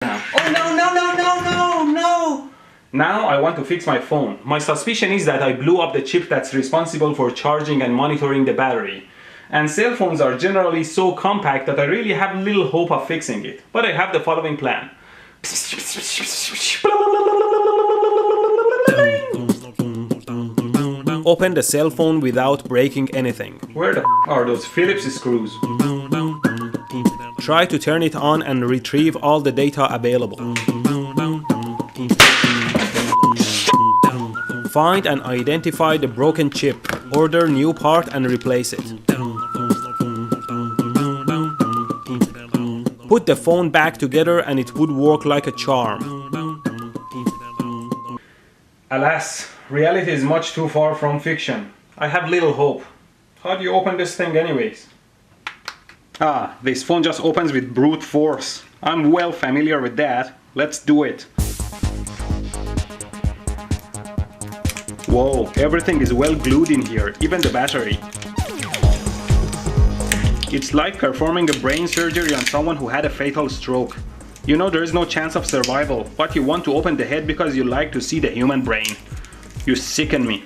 now. Oh no, no, no, no, no, no! Now I want to fix my phone. My suspicion is that I blew up the chip that's responsible for charging and monitoring the battery. And cell phones are generally so compact that I really have little hope of fixing it. But I have the following plan. Open the cell phone without breaking anything. Where the are those Phillips screws? Try to turn it on and retrieve all the data available. Find and identify the broken chip. Order new part and replace it. Put the phone back together and it would work like a charm. Alas, reality is much too far from fiction. I have little hope. How do you open this thing anyways? Ah, this phone just opens with brute force. I'm well familiar with that. Let's do it. Whoa, everything is well glued in here, even the battery. It's like performing a brain surgery on someone who had a fatal stroke. You know there is no chance of survival, but you want to open the head because you like to see the human brain. You sicken me.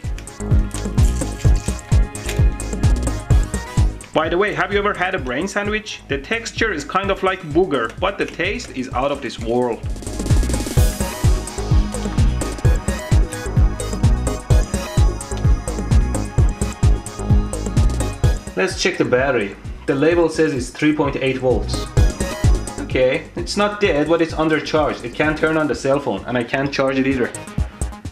By the way, have you ever had a brain sandwich? The texture is kind of like booger, but the taste is out of this world. Let's check the battery. The label says it's 3.8 volts. Okay, it's not dead, but it's undercharged. It can't turn on the cell phone, and I can't charge it either.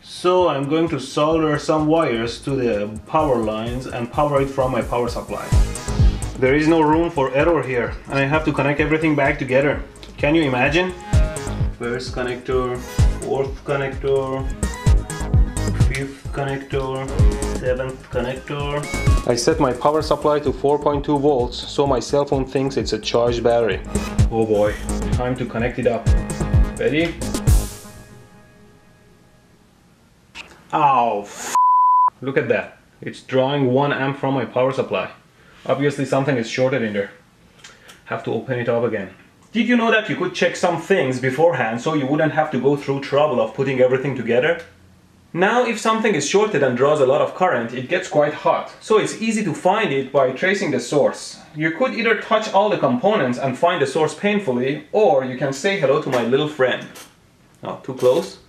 So I'm going to solder some wires to the power lines and power it from my power supply. There is no room for error here, and I have to connect everything back together. Can you imagine? First connector, fourth connector, fifth connector, seventh connector. I set my power supply to 4.2 volts, so my cell phone thinks it's a charged battery. Oh boy, time to connect it up. Ready? Ow, look at that. It's drawing 1 amp from my power supply. Obviously something is shorted in there. Have to open it up again. Did you know that you could check some things beforehand so you wouldn't have to go through trouble of putting everything together? Now if something is shorted and draws a lot of current, it gets quite hot. So it's easy to find it by tracing the source. You could either touch all the components and find the source painfully, or you can say hello to my little friend. Not too close.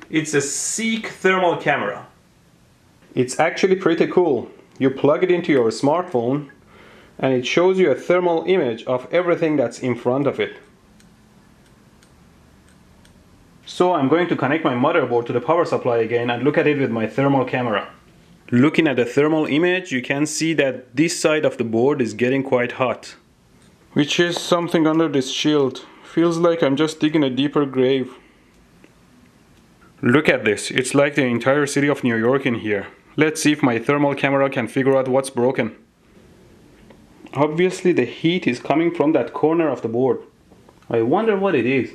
It's a Seek thermal camera. It's actually pretty cool. You plug it into your smartphone and it shows you a thermal image of everything that's in front of it. So I'm going to connect my motherboard to the power supply again and look at it with my thermal camera. Looking at the thermal image, you can see that this side of the board is getting quite hot. Which is something under this shield. Feels like I'm just digging a deeper grave. Look at this, it's like the entire city of New York in here. Let's see if my thermal camera can figure out what's broken. Obviously the heat is coming from that corner of the board. I wonder what it is.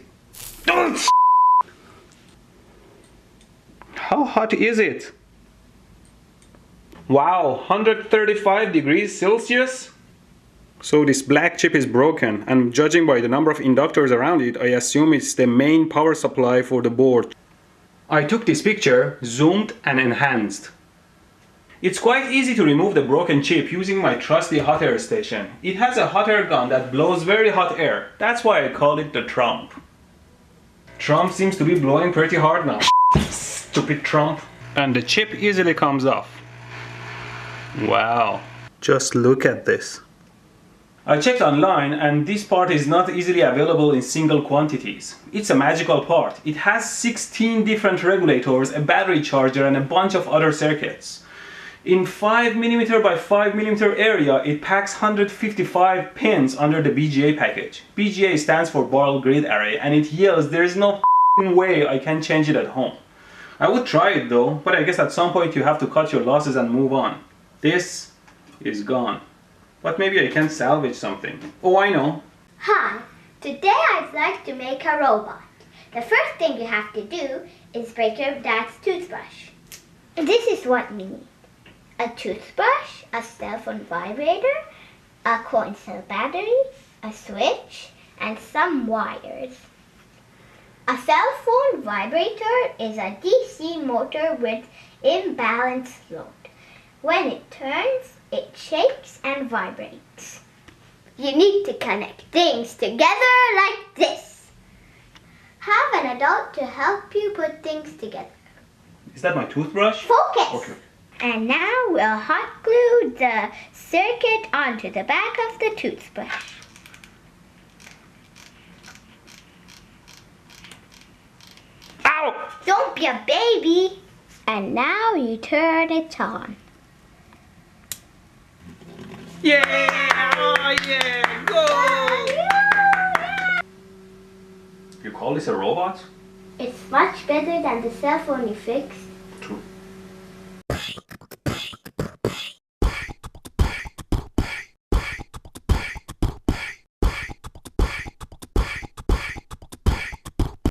How hot is it? Wow, 135 degrees Celsius? So this black chip is broken, and judging by the number of inductors around it, I assume it's the main power supply for the board. I took this picture, zoomed and enhanced. It's quite easy to remove the broken chip using my trusty hot air station. It has a hot air gun that blows very hot air. That's why I call it the Trump. Trump seems to be blowing pretty hard now. Stupid Trump. And the chip easily comes off. Wow. Just look at this. I checked online and this part is not easily available in single quantities. It's a magical part. It has 16 different regulators, a battery charger and a bunch of other circuits. In 5mm by 5mm area, it packs 155 pins under the BGA package. BGA stands for Barrel Grid Array, and it yells there is no way I can change it at home. I would try it though, but I guess at some point you have to cut your losses and move on. This is gone. But maybe I can salvage something. Oh, I know. Hi, today I'd like to make a robot. The first thing you have to do is break your dad's toothbrush. This is what we need. A toothbrush, a cell phone vibrator, a coin cell battery, a switch, and some wires. A cell phone vibrator is a DC motor with imbalanced load. When it turns, it shakes and vibrates. You need to connect things together like this. Have an adult to help you put things together. Is that my toothbrush? Focus! Okay. And now we'll hot glue the circuit onto the back of the toothbrush. Ow! Don't be a baby! And now you turn it on. Yeah! Oh yeah! Go! You call this a robot? It's much better than the cell phone you fixed. True.